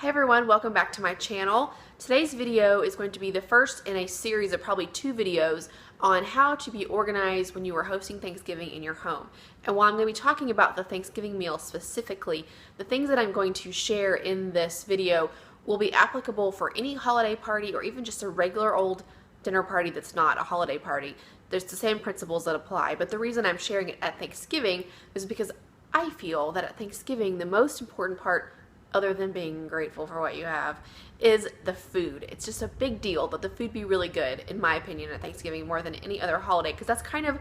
Hi everyone, welcome back to my channel. Today's video is going to be the first in a series of probably 2 videos on how to be organized when you are hosting Thanksgiving in your home. And while I'm going to be talking about the Thanksgiving meal specifically, the things that I'm going to share in this video will be applicable for any holiday party or even just a regular old dinner party that's not a holiday party. There's the same principles that apply, but the reason I'm sharing it at Thanksgiving is because I feel that at Thanksgiving the most important part, other than being grateful for what you have, is the food. It's just a big deal that the food be really good, in my opinion, at Thanksgiving more than any other holiday, because that's kind of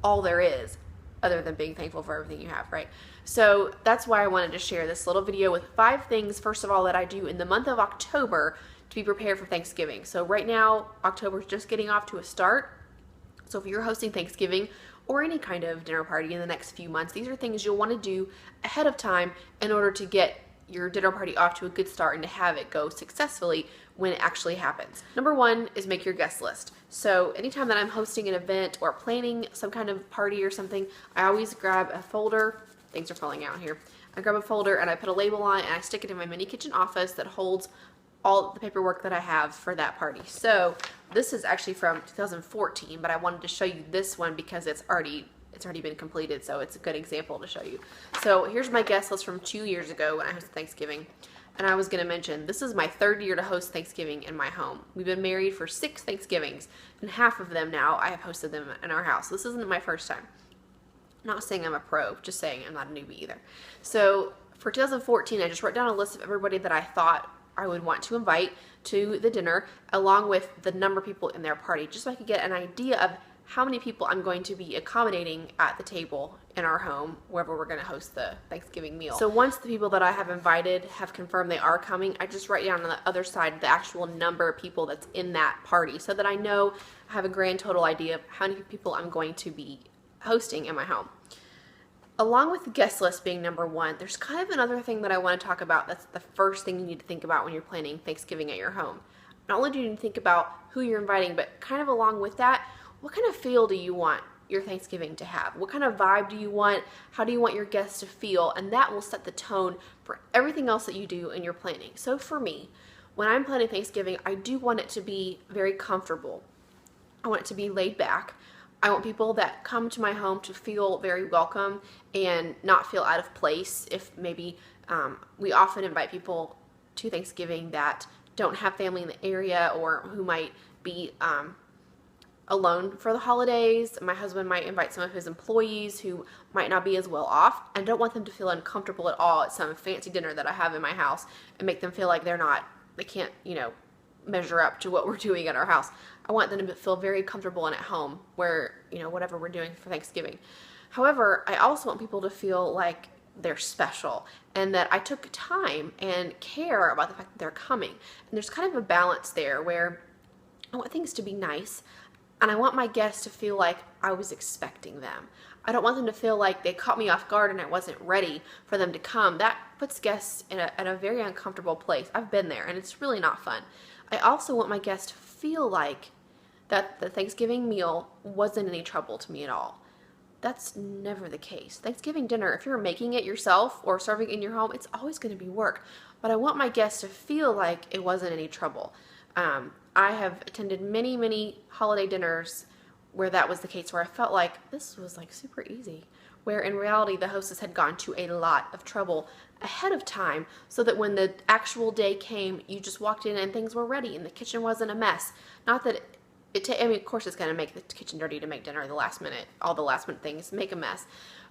all there is, other than being thankful for everything you have, right? So that's why I wanted to share this little video with 5 things, first of all, that I do in the month of October to be prepared for Thanksgiving. So right now, October's just getting off to a start. So if you're hosting Thanksgiving or any kind of dinner party in the next few months, these are things you'll want to do ahead of time in order to get your dinner party off to a good start and to have it go successfully when it actually happens. Number 1 is make your guest list. So anytime that I'm hosting an event or planning some kind of party or something, I always grab a folder. Things are falling out here. I grab a folder and I put a label on it and I stick it in my mini kitchen office that holds all the paperwork that I have for that party. So this is actually from 2014, but I wanted to show you this one because it's already been completed, so it's a good example to show you. So here's my guest list from 2 years ago when I hosted Thanksgiving. And I was going to mention, this is my 3rd year to host Thanksgiving in my home. We've been married for 6 Thanksgivings, and half of them now I have hosted them in our house. This isn't my first time. Not saying I'm a pro, just saying I'm not a newbie either. So for 2014, I just wrote down a list of everybody that I thought I would want to invite to the dinner, along with the number of people in their party, just so I could get an idea of how many people I'm going to be accommodating at the table in our home, wherever we're going to host the Thanksgiving meal. So once the people that I have invited have confirmed they are coming, I just write down on the other side the actual number of people that's in that party so that I know, I have a grand total idea of how many people I'm going to be hosting in my home. Along with the guest list being number 1, there's kind of another thing that I want to talk about that's the first thing you need to think about when you're planning Thanksgiving at your home. Not only do you need to think about who you're inviting, but kind of along with that, what kind of feel do you want your Thanksgiving to have? What kind of vibe do you want? How do you want your guests to feel? And that will set the tone for everything else that you do in your planning. So for me, when I'm planning Thanksgiving, I do want it to be very comfortable. I want it to be laid back. I want people that come to my home to feel very welcome and not feel out of place. If maybe we often invite people to Thanksgiving that don't have family in the area or who might be alone for the holidays. My husband might invite some of his employees who might not be as well off. I don't want them to feel uncomfortable at all at some fancy dinner that I have in my house and make them feel like they can't, measure up to what we're doing at our house. I want them to feel very comfortable and at home where, whatever we're doing for Thanksgiving. However, I also want people to feel like they're special and that I took time and care about the fact that they're coming. And there's kind of a balance there where I want things to be nice, and I want my guests to feel like I was expecting them. I don't want them to feel like they caught me off guard and I wasn't ready for them to come. That puts guests in a very uncomfortable place. I've been there, and it's really not fun. I also want my guests to feel like that the Thanksgiving meal wasn't any trouble to me at all. That's never the case. Thanksgiving dinner, if you're making it yourself or serving in your home, it's always going to be work. But I want my guests to feel like it wasn't any trouble. I have attended many, many holiday dinners where that was the case, where I felt like this was like super easy, where in reality the hostess had gone to a lot of trouble ahead of time so that when the actual day came, you just walked in and things were ready and the kitchen wasn't a mess. Not that of course it's going to make the kitchen dirty to make dinner at the last minute. All the last minute things make a mess.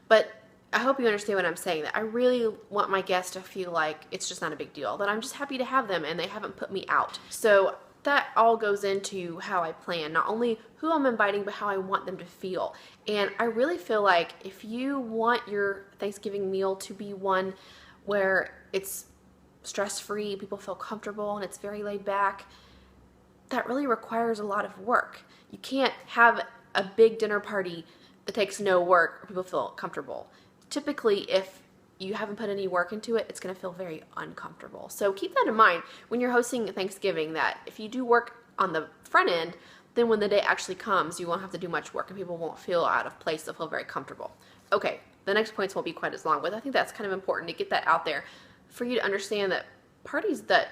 But I hope you understand what I'm saying, that I really want my guests to feel like it's just not a big deal, that I'm just happy to have them and they haven't put me out. So that all goes into how I plan, not only who I'm inviting, but how I want them to feel. And I really feel like if you want your Thanksgiving meal to be one where it's stress-free, people feel comfortable, and it's very laid back, that really requires a lot of work. You can't have a big dinner party that takes no work where people feel comfortable. Typically, if you haven't put any work into it, it's going to feel very uncomfortable. So keep that in mind when you're hosting Thanksgiving, that if you do work on the front end, then when the day actually comes, you won't have to do much work and people won't feel out of place. They'll feel very comfortable. Okay, the next points won't be quite as long, but I think that's kind of important to get that out there for you to understand that parties that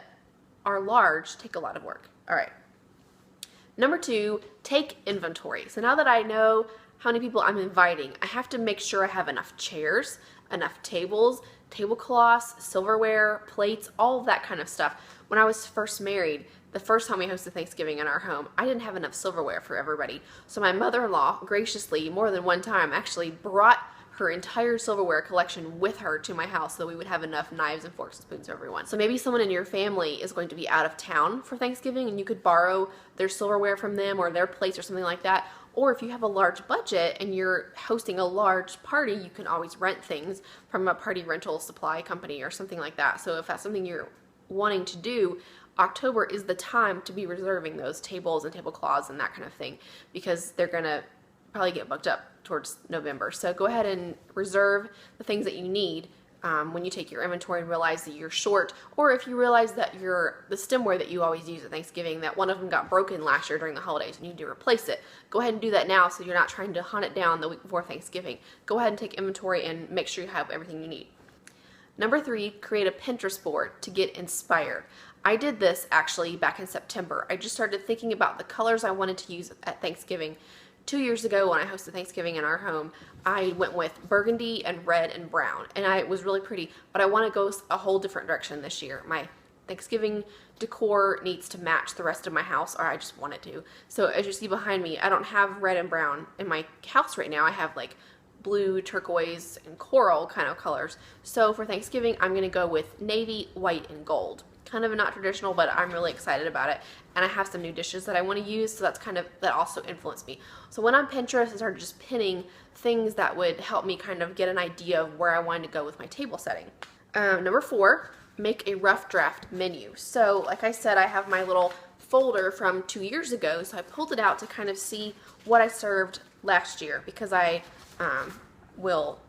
are large take a lot of work. All right. Number 2, take inventory. So now that I know how many people I'm inviting, I have to make sure I have enough chairs, enough tables, tablecloths, silverware, plates, all of that kind of stuff. When I was first married, the first time we hosted Thanksgiving in our home, I didn't have enough silverware for everybody. So my mother-in-law graciously, more than one time, actually brought her entire silverware collection with her to my house so that we would have enough knives and forks and spoons for everyone. So maybe someone in your family is going to be out of town for Thanksgiving and you could borrow their silverware from them or their plates or something like that. Or if you have a large budget and you're hosting a large party, you can always rent things from a party rental supply company or something like that. So if that's something you're wanting to do, October is the time to be reserving those tables and tablecloths and that kind of thing, because they're gonna probably get booked up towards November. So go ahead and reserve the things that you need when you take your inventory and realize that you're short, or if you realize that the stemware that you always use at Thanksgiving, that one of them got broken last year during the holidays and you need to replace it. Go ahead and do that now so you're not trying to hunt it down the week before Thanksgiving. Go ahead and take inventory and make sure you have everything you need. Number 3, create a Pinterest board to get inspired. I did this actually back in September. I just started thinking about the colors I wanted to use at Thanksgiving. 2 years ago when I hosted Thanksgiving in our home, I went with burgundy and red and brown, and it was really pretty, but I want to go a whole different direction this year. My Thanksgiving decor needs to match the rest of my house, or I just want it to. So as you see behind me, I don't have red and brown in my house right now. I have like blue, turquoise, and coral kind of colors. So for Thanksgiving, I'm going to go with navy, white, and gold. Kind of not traditional, but I'm really excited about it. And I have some new dishes that I want to use, so that also influenced me. So when on Pinterest, I started just pinning things that would help me kind of get an idea of where I wanted to go with my table setting. Number 4, make a rough draft menu. So like I said, I have my little folder from 2 years ago, so I pulled it out to kind of see what I served last year, because I will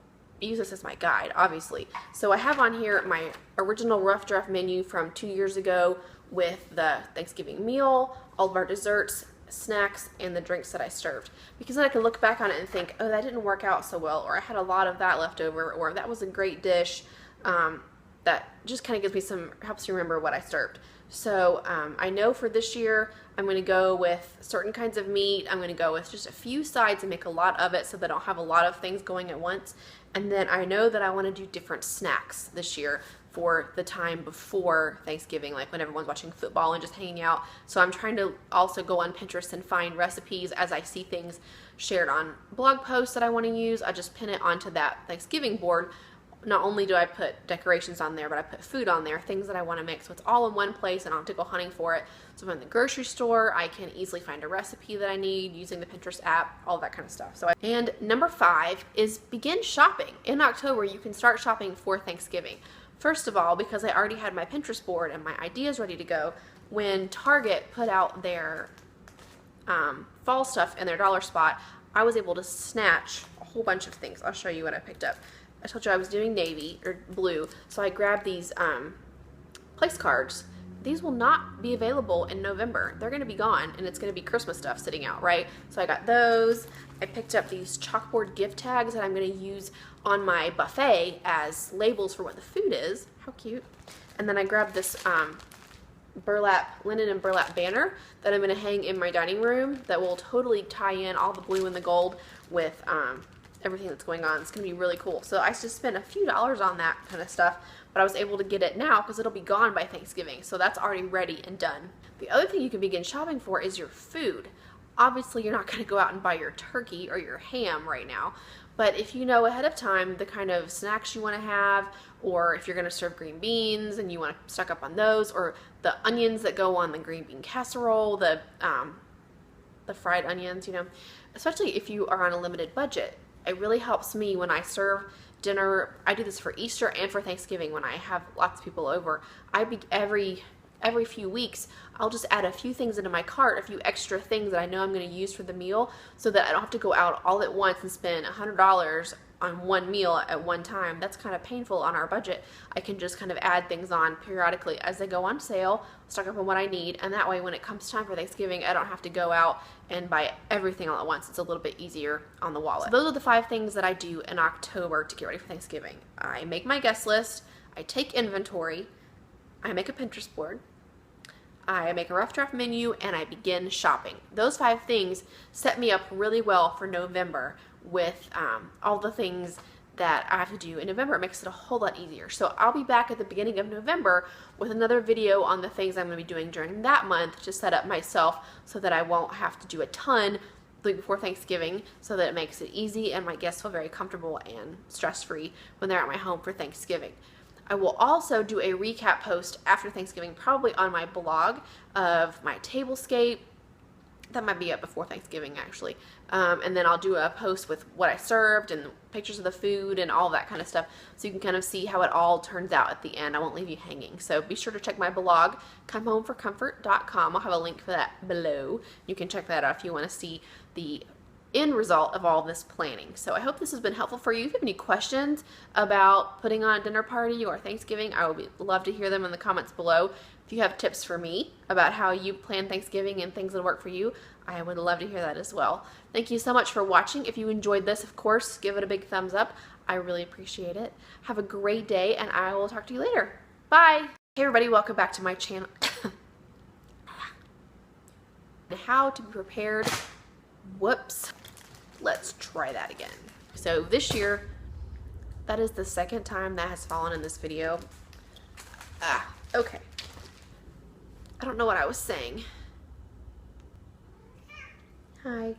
use this as my guide, obviously. So I have on here my original rough draft menu from 2 years ago with the Thanksgiving meal, all of our desserts, snacks, and the drinks that I served. Because then I can look back on it and think, oh, that didn't work out so well, or I had a lot of that left over, or that was a great dish. That just kind of gives me helps me remember what I served. So I know for this year, I'm going to go with certain kinds of meat. I'm going to go with just a few sides and make a lot of it so that I don't have a lot of things going at once. And then I know that I want to do different snacks this year for the time before Thanksgiving, like when everyone's watching football and just hanging out. So I'm trying to also go on Pinterest and find recipes as I see things shared on blog posts that I want to use. I just pin it onto that Thanksgiving board. Not only do I put decorations on there, but I put food on there, things that I want to make. So it's all in one place and I don't have to go hunting for it. So if I'm in the grocery store, I can easily find a recipe that I need using the Pinterest app, all that kind of stuff. And number 5 is begin shopping. In October, you can start shopping for Thanksgiving. First of all, because I already had my Pinterest board and my ideas ready to go, when Target put out their fall stuff in their dollar spot, I was able to snatch a whole bunch of things. I'll show you what I picked up. I told you I was doing navy or blue, so I grabbed these place cards. These will not be available in November. They're going to be gone, and it's going to be Christmas stuff sitting out, right? So I got those. I picked up these chalkboard gift tags that I'm going to use on my buffet as labels for what the food is. How cute. And then I grabbed this linen and burlap banner that I'm going to hang in my dining room that will totally tie in all the blue and the gold with everything that's going on. It's going to be really cool. So I just spent a few dollars on that kind of stuff, but I was able to get it now because it'll be gone by Thanksgiving. So that's already ready and done. The other thing you can begin shopping for is your food. Obviously, you're not going to go out and buy your turkey or your ham right now, but if you know ahead of time the kind of snacks you want to have, or if you're going to serve green beans and you want to stock up on those, or the onions that go on the green bean casserole, the fried onions, you know, especially if you are on a limited budget. It really helps me when I serve dinner. I do this for Easter and for Thanksgiving when I have lots of people over. Every few weeks, I'll just add a few things into my cart, a few extra things that I know I'm going to use for the meal, so that I don't have to go out all at once and spend $100 on one meal at one time. That's kind of painful on our budget. I can just kind of add things on periodically as they go on sale, stock up on what I need, and that way when it comes time for Thanksgiving, I don't have to go out and buy everything all at once. It's a little bit easier on the wallet. So those are the 5 things that I do in October to get ready for Thanksgiving. I make my guest list, I take inventory, I make a Pinterest board, I make a rough draft menu, and I begin shopping. Those 5 things set me up really well for November with all the things that I have to do in November. It makes it a whole lot easier. So I'll be back at the beginning of November with another video on the things I'm going to be doing during that month to set up myself so that I won't have to do a ton the week before Thanksgiving, so that it makes it easy and my guests feel very comfortable and stress-free when they're at my home for Thanksgiving. I will also do a recap post after Thanksgiving, probably on my blog, of my tablescape. That might be up before Thanksgiving, actually. And then I'll do a post with what I served and pictures of the food and all that kind of stuff, so you can kind of see how it all turns out at the end. I won't leave you hanging. So be sure to check my blog, comehomeforcomfort.com. I'll have a link for that below. You can check that out if you want to see the end result of all this planning. So I hope this has been helpful for you. If you have any questions about putting on a dinner party or Thanksgiving, I would love to hear them in the comments below. If you have tips for me about how you plan Thanksgiving and things that work for you, I would love to hear that as well. Thank you so much for watching. If you enjoyed this, of course, give it a big thumbs up. I really appreciate it. Have a great day, and I will talk to you later. Bye! Hey everybody, welcome back to my channel. How to be prepared. Whoops. Let's try that again. So this year, that is the 2nd time that has fallen in this video. Okay. I don't know what I was saying. Hi.